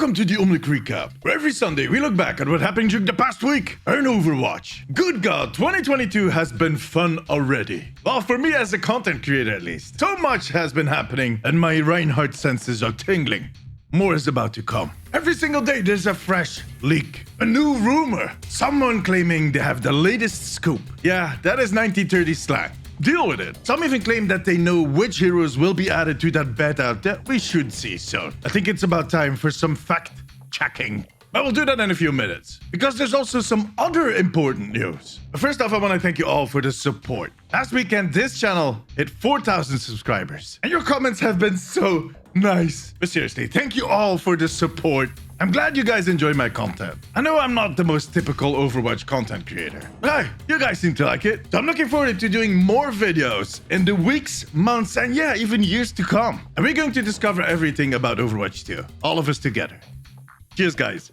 Welcome to the Omnic Recap, where every Sunday we look back at what happened during the past week in Overwatch. Good God, 2022 has been fun already. Well, for me as a content creator at least. So much has been happening and my Reinhardt senses are tingling. More is about to come. Every single day there's a fresh leak, a new rumor, someone claiming they have the latest scoop. Yeah, that is 1930 slang. Deal with it. Some even claim that they know which heroes will be added to that beta that we should see soon. I think it's about time for some fact-checking. I will do that in a few minutes, because there's also some other important news. But first off, I want to thank you all for the support. Last weekend, this channel hit 4,000 subscribers, and your comments have been so nice. But seriously, thank you all for the support. I'm glad you guys enjoy my content. I know I'm not the most typical Overwatch content creator, but hey, you guys seem to like it. So I'm looking forward to doing more videos in the weeks, months, and yeah, even years to come. And we're going to discover everything about Overwatch 2, all of us together. Cheers, guys.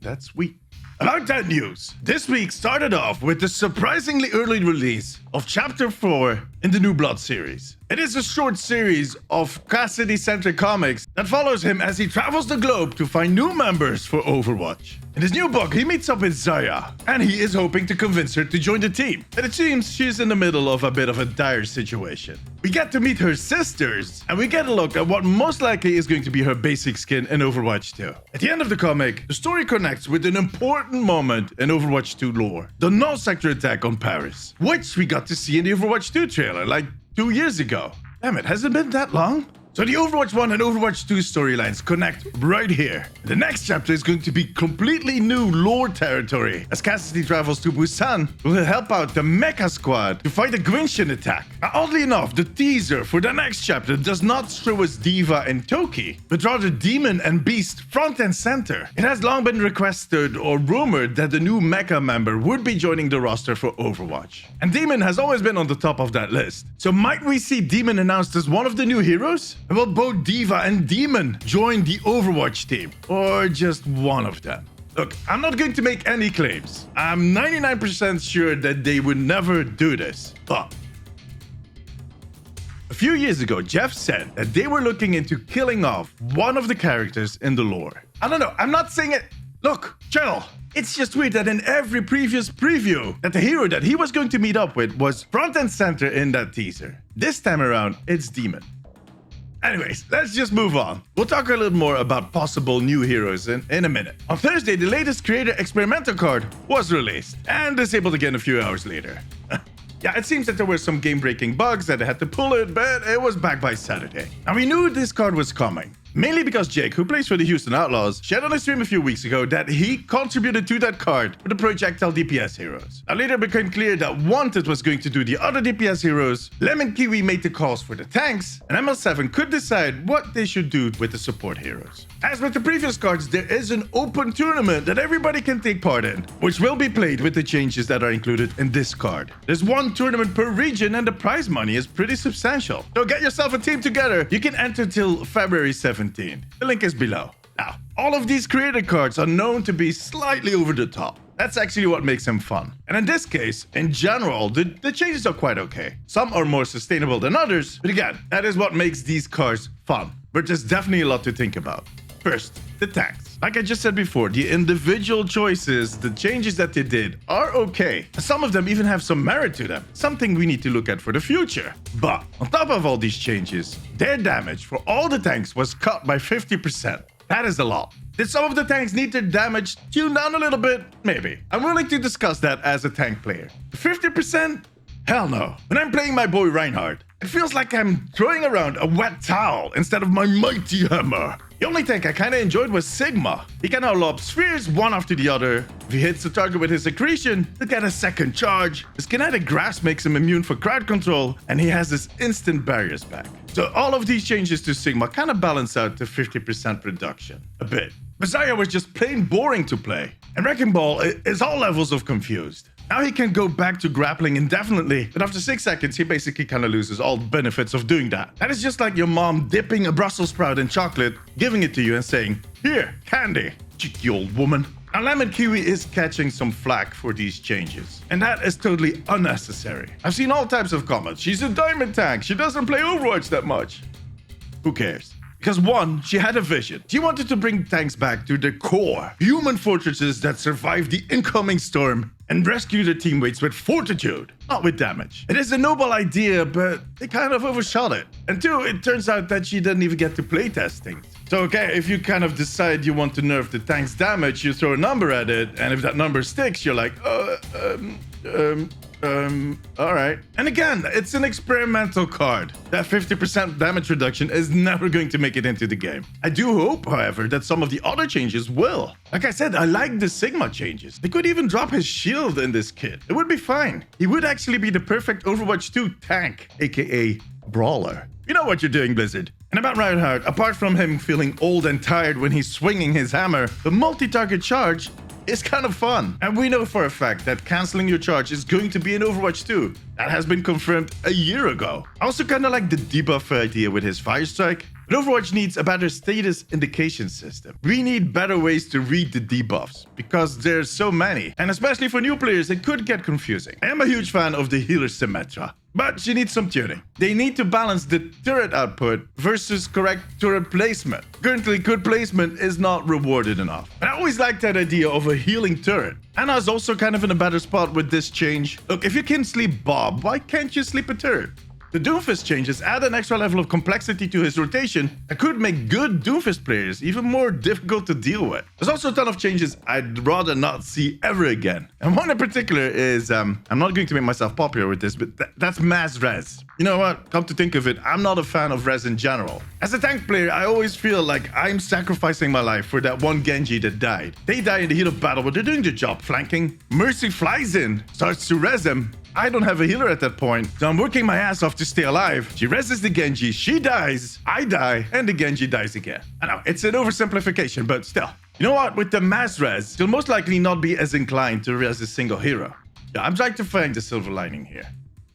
That's sweet. About that news, this week started off with the surprisingly early release of Chapter 4 in the New Blood series. It is a short series of Cassidy-centric comics that follows him as he travels the globe to find new members for Overwatch. In his new book, he meets up with Zaya, and he is hoping to convince her to join the team. But it seems she's in the middle of a bit of a dire situation. We get to meet her sisters, and we get a look at what most likely is going to be her basic skin in Overwatch 2. At the end of the comic, the story connects with an important moment in Overwatch 2 lore, the null sector attack on Paris, which we got to see in the Overwatch 2 trailer like 2 years ago. Damn it, has it been that long? So the Overwatch 1 and Overwatch 2 storylines connect right here. The next chapter is going to be completely new lore territory, as Cassidy travels to Busan, will help out the Mecha Squad to fight the Gwinshin attack. Now, oddly enough, the teaser for the next chapter does not show us Diva and Toki, but rather Demon and Beast front and center. It has long been requested or rumored that the new Mecha member would be joining the roster for Overwatch. And Demon has always been on the top of that list. So might we see Demon announced as one of the new heroes? Will both Diva and Demon join the Overwatch team? Or just one of them? Look, I'm not going to make any claims. I'm 99% sure that they would never do this. But a few years ago, Jeff said that they were looking into killing off one of the characters in the lore. I don't know, I'm not saying it. Look, chill. It's just weird that in every previous preview, that the hero that he was going to meet up with was front and center in that teaser. This time around, it's Demon. Anyways, let's just move on. We'll talk a little more about possible new heroes in a minute. On Thursday, the latest Creator Experimental card was released and disabled again a few hours later. Yeah, it seems that there were some game-breaking bugs that had to pull it, but it was back by Saturday. Now, we knew this card was coming. Mainly because Jake, who plays for the Houston Outlaws, shared on his stream a few weeks ago that he contributed to that card for the projectile DPS heroes. Now later it became clear that Wanted was going to do the other DPS heroes, Lemon Kiwi made the calls for the tanks, and ML7 could decide what they should do with the support heroes. As with the previous cards, there is an open tournament that everybody can take part in, which will be played with the changes that are included in this card. There's one tournament per region and the prize money is pretty substantial. So get yourself a team together. You can enter till February 17th. The link is below. Now, all of these creator cards are known to be slightly over the top. That's actually what makes them fun. And in this case, in general, the changes are quite okay. Some are more sustainable than others, but again, that is what makes these cards fun. But there's definitely a lot to think about. First, the tanks. Like I just said before, the individual choices, the changes that they did are okay. Some of them even have some merit to them, something we need to look at for the future. But on top of all these changes, their damage for all the tanks was cut by 50%. That is a lot. Did some of the tanks need their damage tuned down a little bit? Maybe. I'm willing to discuss that as a tank player. 50%? Hell no. When I'm playing my boy Reinhardt, it feels like I'm throwing around a wet towel instead of my mighty hammer. The only tank I kinda enjoyed was Sigma. He can now lob spheres one after the other. If he hits the target with his accretion, he'll get a second charge. His kinetic grasp makes him immune for crowd control, and he has his instant barriers back. So all of these changes to Sigma kinda balance out to 50% reduction. A bit. Messiah was just plain boring to play. And Wrecking Ball is all levels of confused. Now he can go back to grappling indefinitely, but after 6 seconds, he basically kind of loses all the benefits of doing that. That is just like your mom dipping a Brussels sprout in chocolate, giving it to you and saying, "Here, candy, cheeky old woman." Now Lemon Kiwi is catching some flack for these changes, and that is totally unnecessary. I've seen all types of comments. She's a diamond tank, she doesn't play Overwatch that much. Who cares? Because one, she had a vision. She wanted to bring tanks back to their core, human fortresses that survive the incoming storm and rescue their teammates with fortitude, not with damage. It is a noble idea, but they kind of overshot it. And two, it turns out that she didn't even get to playtest things. So okay, if you kind of decide you want to nerf the tank's damage, you throw a number at it, and if that number sticks, you're like, all right. And again, it's an experimental card. That 50% damage reduction is never going to make it into the game. I do hope, however, that some of the other changes will. Like I said, I like the Sigma changes. They could even drop his shield in this kit. It would be fine. He would actually be the perfect Overwatch 2 tank, aka brawler. You know what you're doing, Blizzard. And about Reinhardt, apart from him feeling old and tired when he's swinging his hammer, the multi-target charge is kind of fun. And we know for a fact that canceling your charge is going to be in Overwatch 2. That has been confirmed a year ago. I also kind of like the debuff idea with his Fire Strike. But Overwatch needs a better status indication system. We need better ways to read the debuffs, because there's so many. And especially for new players, it could get confusing. I am a huge fan of the healer Symmetra, but she needs some tuning. They need to balance the turret output versus correct turret placement. Currently, good placement is not rewarded enough. And I always liked that idea of a healing turret. Anna's also kind of in a better spot with this change. Look, if you can sleep Bob, why can't you sleep a turret? The Doomfist changes add an extra level of complexity to his rotation that could make good Doomfist players even more difficult to deal with. There's also a ton of changes I'd rather not see ever again. And one in particular is, I'm not going to make myself popular with this, but that's mass res. You know what? Come to think of it, I'm not a fan of res in general. As a tank player, I always feel like I'm sacrificing my life for that one Genji that died. They die in the heat of battle, but they're doing their job flanking. Mercy flies in, starts to res him. I don't have a healer at that point, so I'm working my ass off to stay alive. She reses the Genji, she dies, I die, and the Genji dies again. I know, it's an oversimplification, but still. You know what? With the mass res, you'll most likely not be as inclined to res a single hero. Yeah, I'm trying to find the silver lining here.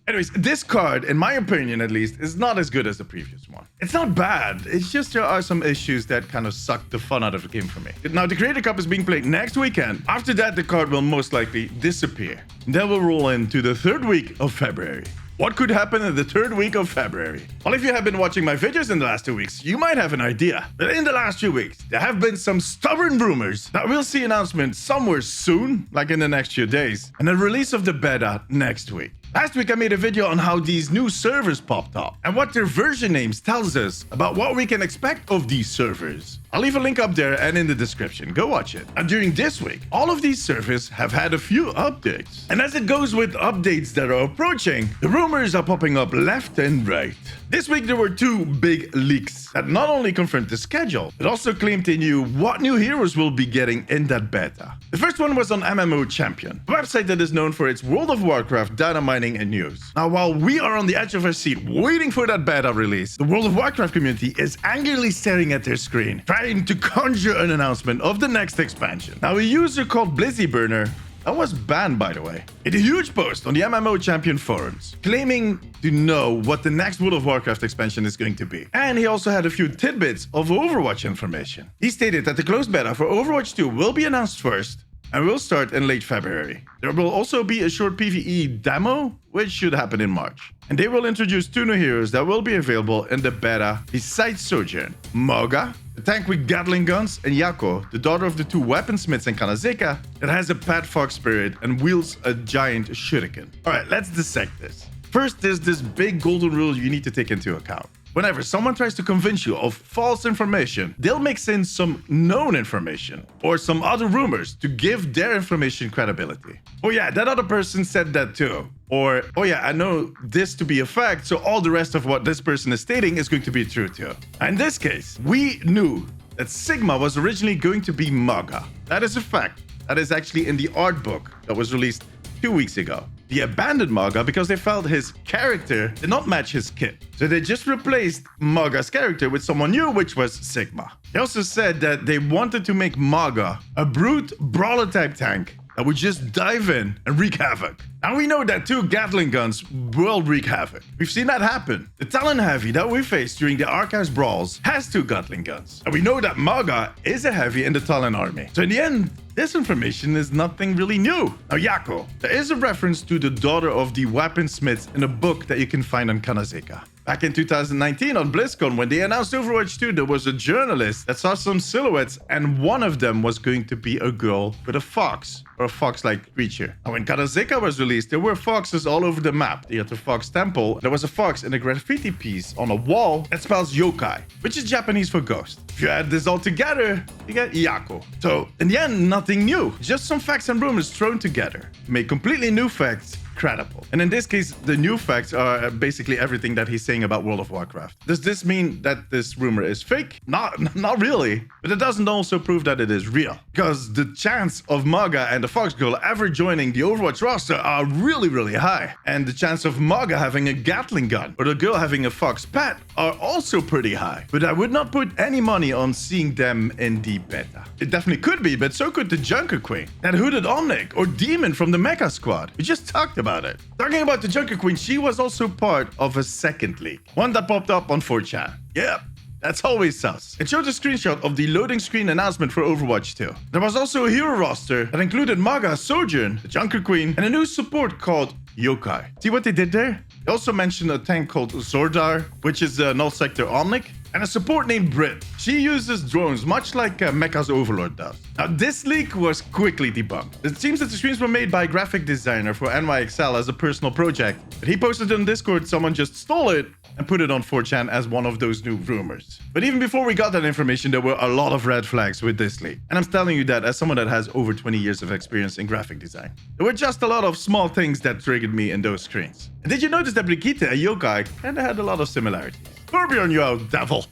Anyways, this card, in my opinion at least, is not as good as the previous one. It's not bad, it's just there are some issues that kind of suck the fun out of the game for me. Now, the Creator Cup is being played next weekend. After that, the card will most likely disappear. Then we'll roll into the third week of February. What could happen in the third week of February? Well, if you have been watching my videos in the last 2 weeks, you might have an idea. But in the last few weeks, there have been some stubborn rumors that we'll see announcements somewhere soon, like in the next few days, and a release of the beta next week. Last week I made a video on how these new servers popped up and what their version names tells us about what we can expect of these servers. I'll leave a link up there and in the description, go watch it. And during this week, all of these servers have had a few updates. And as it goes with updates that are approaching, the rumors are popping up left and right. This week there were two big leaks that not only confirmed the schedule, but also claimed they knew what new heroes we'll be getting in that beta. The first one was on MMO Champion, a website that is known for its World of Warcraft data mining and news. Now, while we are on the edge of our seat waiting for that beta release, the World of Warcraft community is angrily staring at their screen, trying to conjure an announcement of the next expansion. Now, a user called BlizzyBurner, that was banned, by the way, in a huge post on the MMO Champion forums, claiming to know what the next World of Warcraft expansion is going to be. And he also had a few tidbits of Overwatch information. He stated that the closed beta for Overwatch 2 will be announced first, and will start in late February. There will also be a short PvE demo, which should happen in March. And they will introduce two new heroes that will be available in the beta besides Sojourn. Moga, the tank with Gatling guns, and Yako, the daughter of the two weaponsmiths in Kanazeka, that has a pet fox spirit and wields a giant shuriken. Alright, let's dissect this. First, there's this big golden rule you need to take into account. Whenever someone tries to convince you of false information, they'll mix in some known information or some other rumors to give their information credibility. Oh yeah, that other person said that too. Or, oh yeah, I know this to be a fact, so all the rest of what this person is stating is going to be true too. In this case, we knew that Sigma was originally going to be Maga. That is a fact. That is actually in the art book that was released 2 weeks ago. They abandoned Maga because they felt his character did not match his kit. So they just replaced Maga's character with someone new, which was Sigma. They also said that they wanted to make Maga a brute brawler type tank that would just dive in and wreak havoc. Now we know that two Gatling guns will wreak havoc. We've seen that happen. The Talon Heavy that we faced during the Archives brawls has two Gatling guns. And we know that Maga is a heavy in the Talon army. So in the end, this information is nothing really new. Now Yako, there is a reference to the daughter of the weaponsmiths in a book that you can find on Kanazeka. Back in 2019 on BlizzCon, when they announced Overwatch 2, there was a journalist that saw some silhouettes, and one of them was going to be a girl with a fox, or a fox-like creature. And when Karazeka was released, there were foxes all over the map. You had the Fox Temple. There was a fox in a graffiti piece on a wall that spells yokai, which is Japanese for ghost. If you add this all together, you get Iyako. So, in the end, nothing new. Just some facts and rumors thrown together. Make completely new facts credible. And in this case, the new facts are basically everything that he's saying about World of Warcraft. Does this mean that this rumor is fake? Not really. But it doesn't also prove that it is real. Because the chance of Maga and the Fox Girl ever joining the Overwatch roster are really, really high. And the chance of Maga having a Gatling gun or the girl having a Fox pet are also pretty high. But I would not put any money on seeing them in the beta. It definitely could be, but so could the Junker Queen, that hooded Omnic, or Demon from the Mecha Squad. We just talked about it. Talking about the Junker Queen, she was also part of a second leak. One that popped up on 4chan. Yep. That's always sus. It showed a screenshot of the loading screen announcement for Overwatch 2. There was also a hero roster that included Maga, Sojourn, the Junker Queen, and a new support called Yokai. See what they did there? They also mentioned a tank called Zordar, which is a null sector Omnic, and a support named Brit. She uses drones, much like Mecha's Overlord does. Now, this leak was quickly debunked. It seems that the screens were made by a graphic designer for NYXL as a personal project, but he posted on Discord someone just stole it and put it on 4chan as one of those new rumors. But even before we got that information, there were a lot of red flags with this leak. And I'm telling you that as someone that has over 20 years of experience in graphic design. There were just a lot of small things that triggered me in those screens. And did you notice that Brigitte and Yokai kinda had a lot of similarities? Torbjorn, you old devil!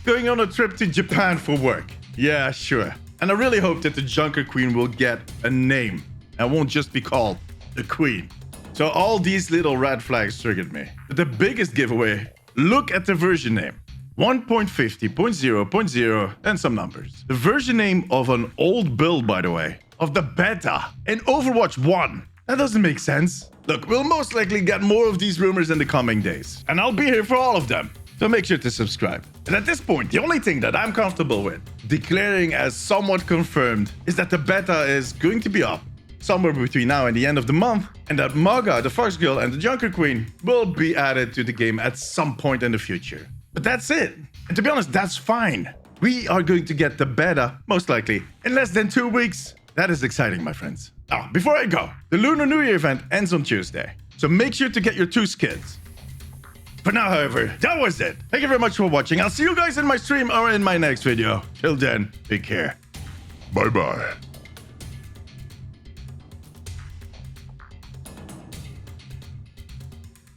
Going on a trip to Japan for work. Yeah, sure. And I really hope that the Junker Queen will get a name and won't just be called the Queen. So all these little red flags triggered me. But the biggest giveaway, look at the version name. 1.50.0.0 and some numbers. The version name of an old build, by the way, of the beta in Overwatch 1. That doesn't make sense. Look, we'll most likely get more of these rumors in the coming days, and I'll be here for all of them. So make sure to subscribe. And at this point, the only thing that I'm comfortable with declaring as somewhat confirmed is that the beta is going to be up somewhere between now and the end of the month, and that Maga, the Fox Girl, and the Junker Queen will be added to the game at some point in the future. But that's it. And to be honest, that's fine. We are going to get the beta, most likely, in less than 2 weeks. That is exciting, my friends. Now, before I go, the Lunar New Year event ends on Tuesday, so make sure to get your 2 skins. For now, however, that was it. Thank you very much for watching. I'll see you guys in my stream or in my next video. Till then, take care. Bye-bye.